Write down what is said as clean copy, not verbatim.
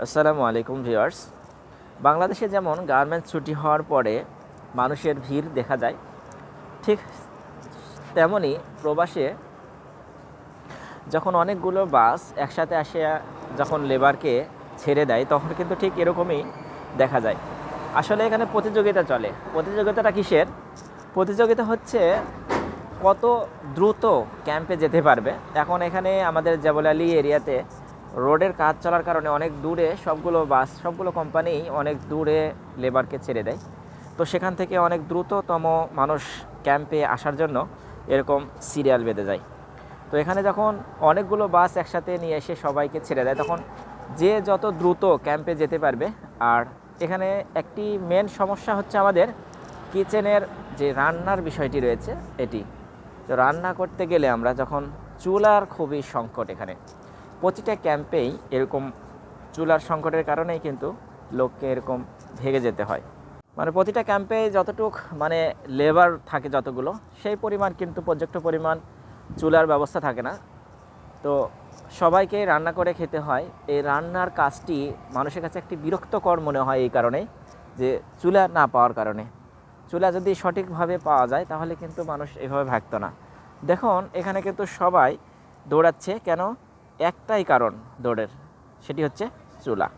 আসসালামু আলাইকুম ভিউয়ার্স। বাংলাদেশে যেমন গার্মেন্টস ছুটি হওয়ার পরে মানুষের ভিড় দেখা যায়, ঠিক তেমনই প্রবাসে যখন অনেকগুলো বাস একসাথে আসে যখন লেবারকে ছেড়ে দেয় তখন কিন্তু ঠিক এরকমই দেখা যায়। আসলে এখানে প্রতিযোগিতা চলে। প্রতিযোগিতাটা কিসের? প্রতিযোগিতা হচ্ছে কত দ্রুত ক্যাম্পে যেতে পারবে। এখন এখানে আমাদের জাবলালী এরিয়াতে রোডের কাজ চলার কারণে অনেক দূরে সবগুলো কোম্পানি অনেক দূরে লেবারকে ছেড়ে দেয়। তো সেখান থেকে অনেক দ্রুততম মানুষ ক্যাম্পে আসার জন্য এরকম সিরিয়াল বেঁধে যায়। তো এখানে যখন অনেকগুলো বাস একসাথে নিয়ে এসে সবাইকে ছেড়ে দেয় তখন যে যত দ্রুত ক্যাম্পে যেতে পারবে। আর এখানে একটি মেন সমস্যা হচ্ছে আমাদের কিচেনের যে রান্নার বিষয়টি রয়েছে এটি। তো রান্না করতে গেলে আমরা যখন চুলার খুবই সংকট, এখানে প্রতিটা ক্যাম্পেই এরকম চুলার সংকটের কারণেই কিন্তু লোককে এরকম ভেগে যেতে হয়। মানে প্রতিটা ক্যাম্পে যতটুক লেবার থাকে যতগুলো, সেই পরিমাণ কিন্তু পর্যাপ্ত পরিমাণ চুলার ব্যবস্থা থাকে না। তো সবাইকে রান্না করে খেতে হয়। এই রান্নার কাজটি মানুষের কাছে একটি বিরক্তকর মনে হয় এই কারণেই যে চুলা না পাওয়ার কারণে। চুলা যদি সঠিকভাবে পাওয়া যায় তাহলে কিন্তু মানুষ এভাবে ভাগতো না। দেখুন এখানে কিন্তু সবাই দৌড়াচ্ছে কেন? একটাই কারণ দৌড়ের, সেটি হচ্ছে চুলা।